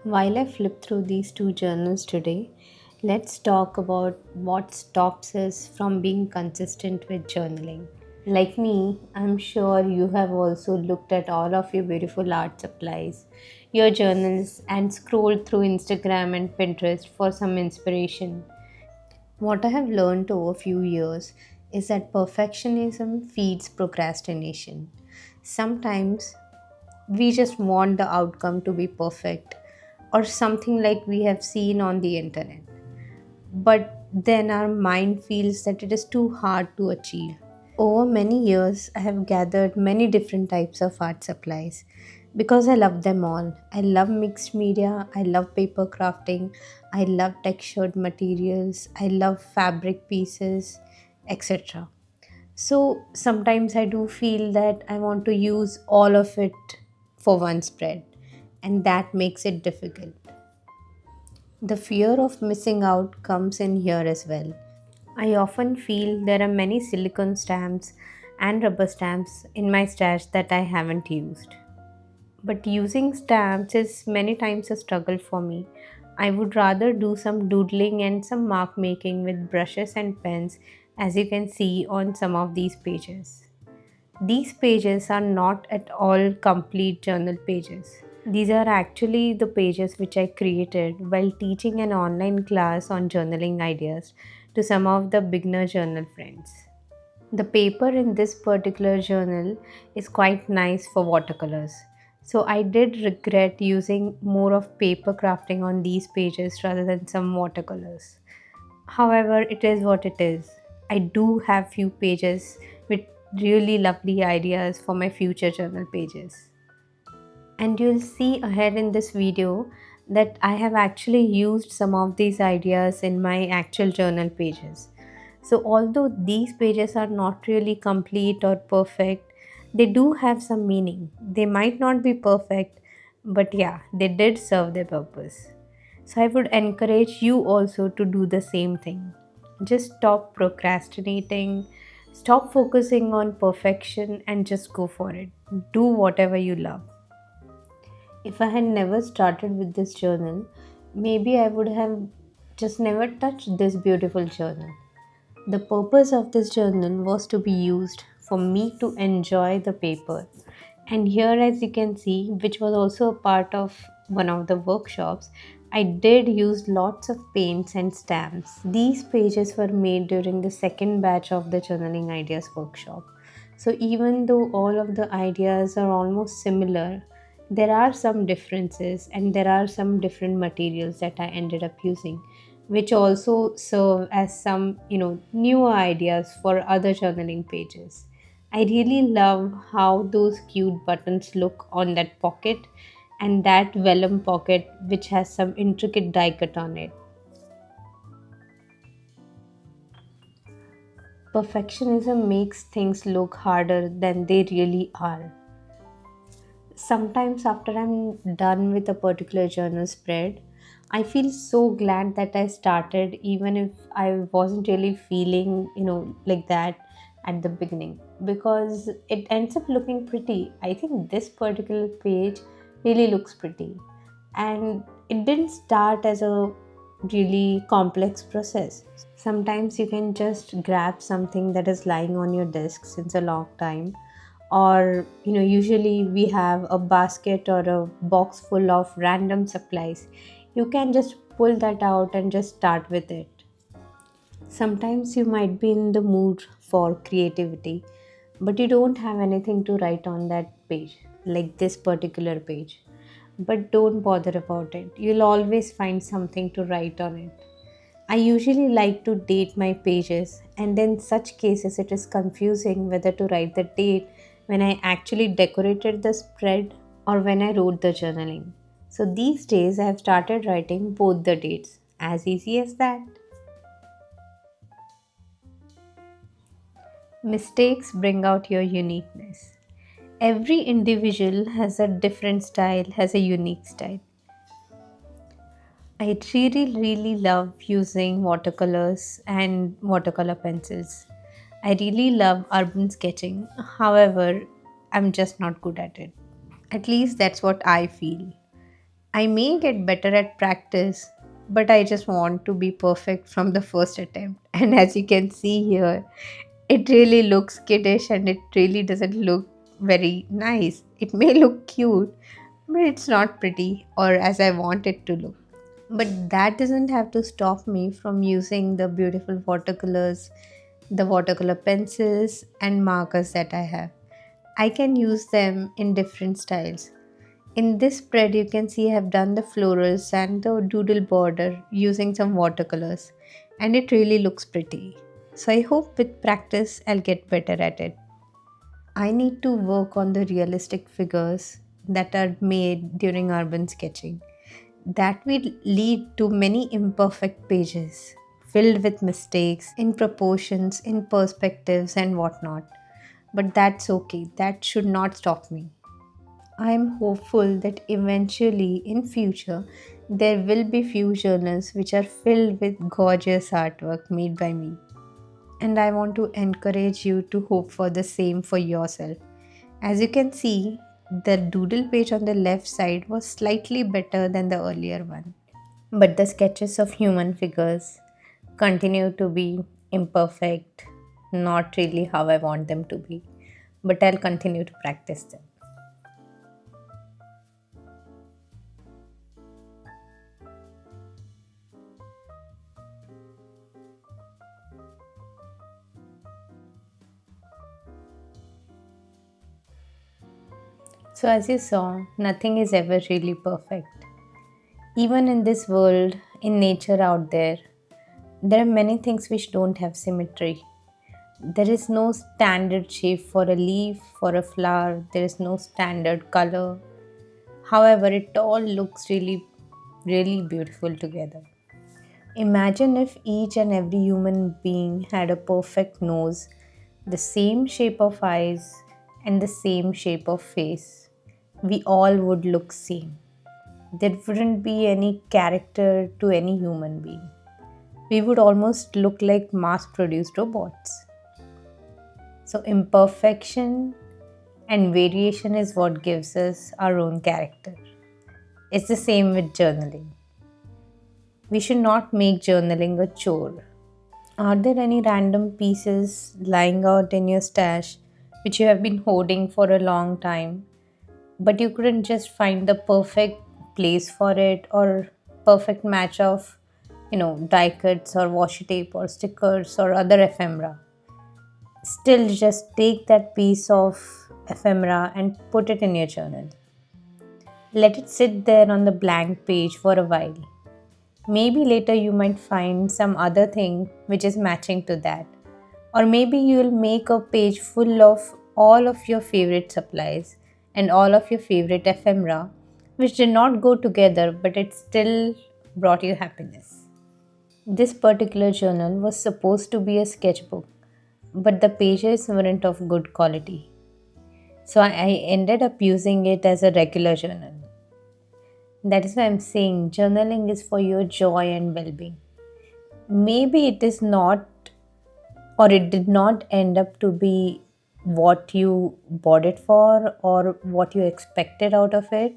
While I flip through these two journals today, let's talk about what stops us from being consistent with journaling. Like me, I'm sure you have also looked at all of your beautiful art supplies, your journals, and scrolled through Instagram and Pinterest for some inspiration. What I have learned over a few years is that perfectionism feeds procrastination. Sometimes we just want the outcome to be perfect or something like we have seen on the internet. But then our mind feels that it is too hard to achieve. Over many years, I have gathered many different types of art supplies because I love them all. I love mixed media, I love paper crafting, I love textured materials, I love fabric pieces, etc. So sometimes I do feel that I want to use all of it for one spread, and that makes it difficult. The fear of missing out comes in here as well. I often feel there are many silicone stamps and rubber stamps in my stash that I haven't used. But using stamps is many times a struggle for me. I would rather do some doodling and some mark making with brushes and pens, as you can see on some of these pages. These pages are not at all complete journal pages. These are actually the pages which I created while teaching an online class on journaling ideas to some of the beginner journal friends. The paper in this particular journal is quite nice for watercolors. So I did regret using more of paper crafting on these pages rather than some watercolors. However, it is what it is. I do have few pages with really lovely ideas for my future journal pages. And you'll see ahead in this video that I have actually used some of these ideas in my actual journal pages. So, although these pages are not really complete or perfect, they do have some meaning. They might not be perfect, but yeah, they did serve their purpose. So, I would encourage you also to do the same thing. Just stop procrastinating, stop focusing on perfection, and just go for it. Do whatever you love. If I had never started with this journal, maybe I would have just never touched this beautiful journal. The purpose of this journal was to be used for me to enjoy the paper. And here, as you can see, which was also a part of one of the workshops, I did use lots of paints and stamps. These pages were made during the second batch of the Journaling Ideas workshop. So, even though all of the ideas are almost similar, there are some differences and there are some different materials that I ended up using, which also serve as some newer ideas for other journaling pages. I really love how those cute buttons look on that pocket and that vellum pocket which has some intricate die cut on it. Perfectionism makes things look harder than they really are. Sometimes after I'm done with a particular journal spread, I feel so glad that I started even if I wasn't really feeling, like that at the beginning because it ends up looking pretty. I think this particular page really looks pretty. And it didn't start as a really complex process. Sometimes you can just grab something that is lying on your desk since a long time, or usually we have a basket or a box full of random supplies. You can just pull that out and just start with it. Sometimes you might be in the mood for creativity, but you don't have anything to write on that page, like this particular page. But don't bother about it, you'll always find something to write on it. I usually like to date my pages, and in such cases, it is confusing whether to write the date when I actually decorated the spread or when I wrote the journaling. So these days, I have started writing both the dates. As easy as that. Mistakes bring out your uniqueness. Every individual has a different style, has a unique style. I really love using watercolors and watercolor pencils. I really love urban sketching. However, I'm just not good at it. At least that's what I feel. I may get better at practice, but I just want to be perfect from the first attempt. And as you can see here, it really looks kiddish and it really doesn't look very nice. It may look cute, but it's not pretty or as I want it to look. But that doesn't have to stop me from using the beautiful watercolors, the watercolor pencils, and markers that I have. I can use them in different styles. In this spread, you can see I have done the florals and the doodle border using some watercolors, and it really looks pretty. So, I hope with practice I'll get better at it. I need to work on the realistic figures that are made during urban sketching. That will lead to many imperfect pages filled with mistakes in proportions, in perspectives, and whatnot. But that's okay, that should not stop me. I am hopeful that eventually in future there will be few journals which are filled with gorgeous artwork made by me. And I want to encourage you to hope for the same for yourself. As you can see, the doodle page on the left side was slightly better than the earlier one. But the sketches of human figures continue to be imperfect, not really how I want them to be. But I'll continue to practice them. So, as you saw, nothing is ever really perfect. Even in this world, in nature out there, there are many things which don't have symmetry. There is no standard shape for a leaf, for a flower, there is no standard color. However, it all looks really, really beautiful together. Imagine if each and every human being had a perfect nose, the same shape of eyes, and the same shape of face. We all would look same. There wouldn't be any character to any human being. We would almost look like mass produced robots. So, imperfection and variation is what gives us our own character. It's the same with journaling. We should not make journaling a chore. Are there any random pieces lying out in your stash which you have been hoarding for a long time, but you couldn't just find the perfect place for it or perfect match of, die cuts or washi tape or stickers or other ephemera? Still, just take that piece of ephemera and put it in your journal. Let it sit there on the blank page for a while. Maybe later you might find some other thing which is matching to that. Or maybe you'll make a page full of all of your favorite supplies and all of your favorite ephemera, which did not go together but it still brought you happiness. This particular journal was supposed to be a sketchbook, but the pages weren't of good quality. So I ended up using it as a regular journal. That is why I'm saying journaling is for your joy and well being. Maybe it is not, or it did not end up to be what you bought it for or what you expected out of it.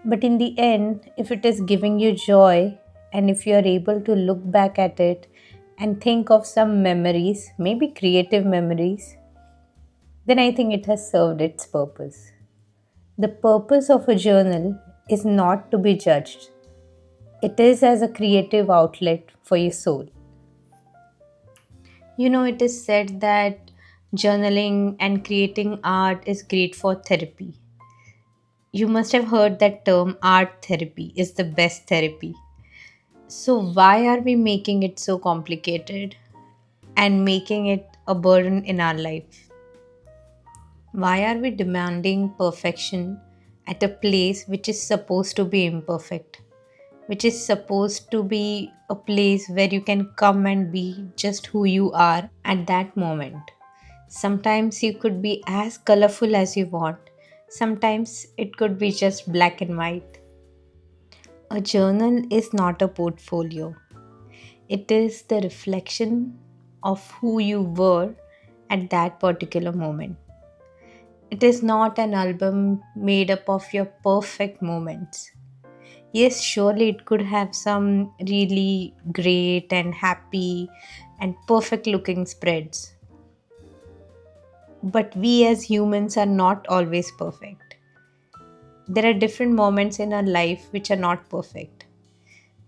But in the end, if it is giving you joy and if you are able to look back at it and think of some memories, maybe creative memories, then I think it has served its purpose. The purpose of a journal is not to be judged, it is as a creative outlet for your soul. It is said that journaling and creating art is great for therapy. You must have heard that term art therapy is the best therapy. So, why are we making it so complicated and making it a burden in our life? Why are we demanding perfection at a place which is supposed to be imperfect? Which is supposed to be a place where you can come and be just who you are at that moment. Sometimes you could be as colorful as you want, sometimes it could be just black and white. A journal is not a portfolio, it is the reflection of who you were at that particular moment. It is not an album made up of your perfect moments. Yes, surely it could have some really great and happy and perfect looking spreads. But we as humans are not always perfect. There are different moments in our life which are not perfect.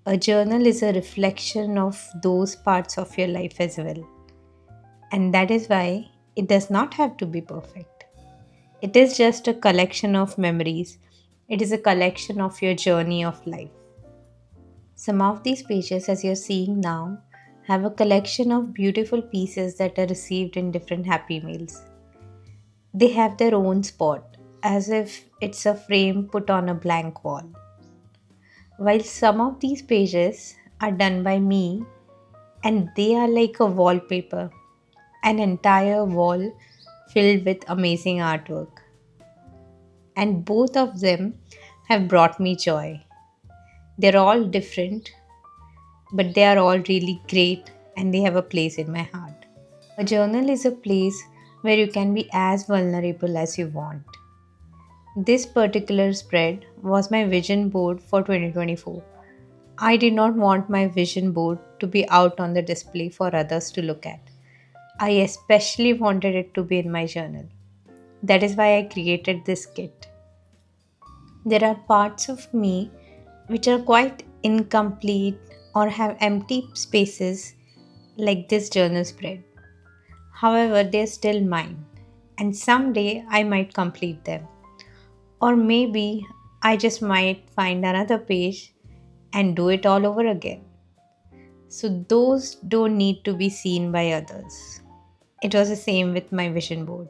A journal is a reflection of those parts of your life as well. And that is why it does not have to be perfect. It is just a collection of memories, it is a collection of your journey of life. Some of these pages, as you're seeing now, have a collection of beautiful pieces that are received in different happy meals. They have their own spot, as if it's a frame put on a blank wall. While some of these pages are done by me and they are like a wallpaper, an entire wall filled with amazing artwork. And both of them have brought me joy. They're all different, but they are all really great and they have a place in my heart. A journal is a place where you can be as vulnerable as you want. This particular spread was my vision board for 2024. I did not want my vision board to be out on the display for others to look at. I especially wanted it to be in my journal. That is why I created this kit. There are parts of me which are quite incomplete or have empty spaces like this journal spread. However, they're still mine, and someday I might complete them. Or maybe I just might find another page and do it all over again. So, those don't need to be seen by others. It was the same with my vision board.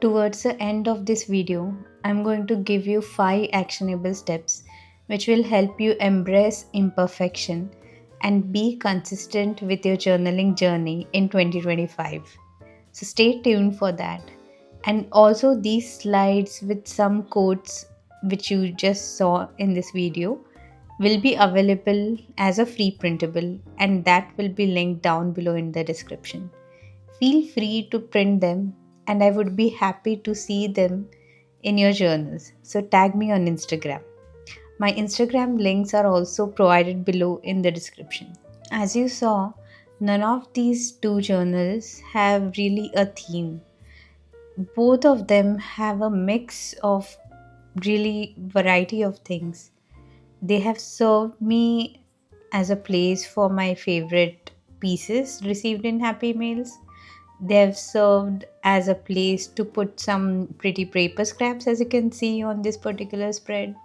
Towards the end of this video, I'm going to give you 5 actionable steps which will help you embrace imperfection and be consistent with your journaling journey in 2025. So stay tuned for that. And also, these slides with some quotes which you just saw in this video will be available as a free printable, and that will be linked down below in the description. Feel free to print them, and I would be happy to see them in your journals. So tag me on Instagram. My Instagram links are also provided below in the description. As you saw, none of these two journals have really a theme. Both of them have a mix of really variety of things. They have served me as a place for my favorite pieces received in Happy Meals. They have served as a place to put some pretty paper scraps, as you can see on this particular spread.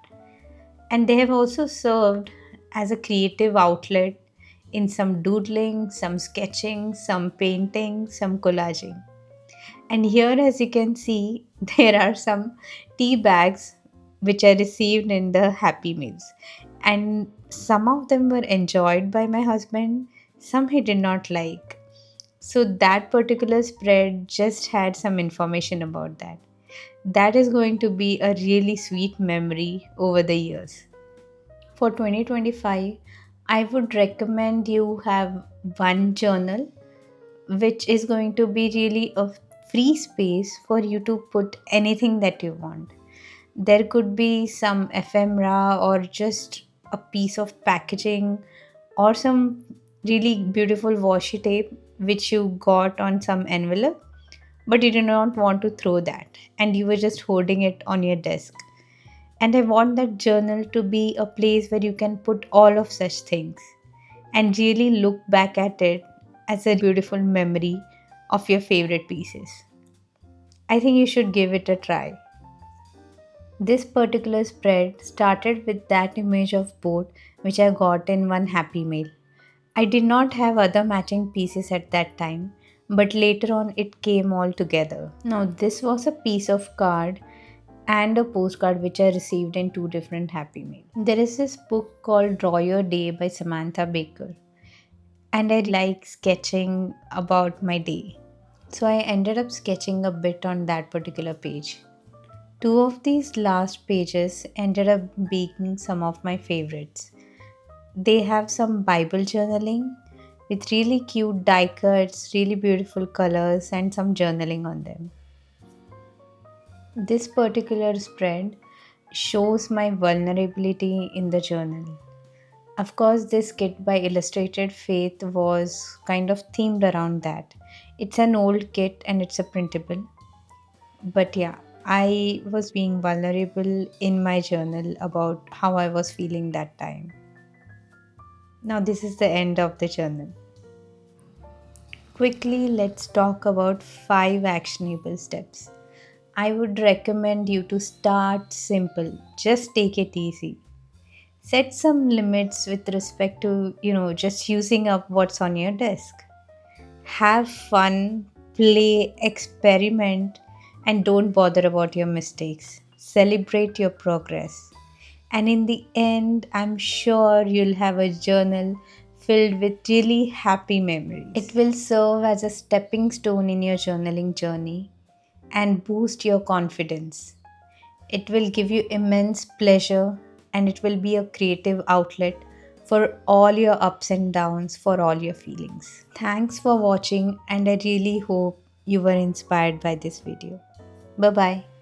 And they have also served as a creative outlet in some doodling, some sketching, some painting, some collaging. And here, as you can see, there are some tea bags which I received in the Happy Meals. And some of them were enjoyed by my husband, some he did not like. So, that particular spread just had some information about that. That is going to be a really sweet memory over the years. For 2025, I would recommend you have one journal which is going to be really a free space for you to put anything that you want. There could be some ephemera or just a piece of packaging or some really beautiful washi tape which you got on some envelope, but you did not want to throw that and you were just holding it on your desk. And I want that journal to be a place where you can put all of such things and really look back at it as a beautiful memory of your favorite pieces. I think you should give it a try. This particular spread started with that image of boat which I got in one Happy Meal. I did not have other matching pieces at that time, but later on it came all together. Now, this was a piece of card and a postcard which I received in two different Happy Meals. There is this book called Draw Your Day by Samantha Baker, and I like sketching about my day. So I ended up sketching a bit on that particular page. Two of these last pages ended up being some of my favorites. They have some Bible journaling with really cute die cuts, really beautiful colors, and some journaling on them. This particular spread shows my vulnerability in the journal. Of course, this kit by Illustrated Faith was kind of themed around that. It's an old kit and it's a printable. But yeah, I was being vulnerable in my journal about how I was feeling that time. Now, this is the end of the journal. Quickly, let's talk about 5 actionable steps. I would recommend you to start simple, just take it easy. Set some limits with respect to, just using up what's on your desk. Have fun, play, experiment, and don't bother about your mistakes. Celebrate your progress. And in the end, I'm sure you'll have a journal filled with really happy memories. It will serve as a stepping stone in your journaling journey and boost your confidence. It will give you immense pleasure and it will be a creative outlet for all your ups and downs, for all your feelings. Thanks for watching, and I really hope you were inspired by this video. Bye bye.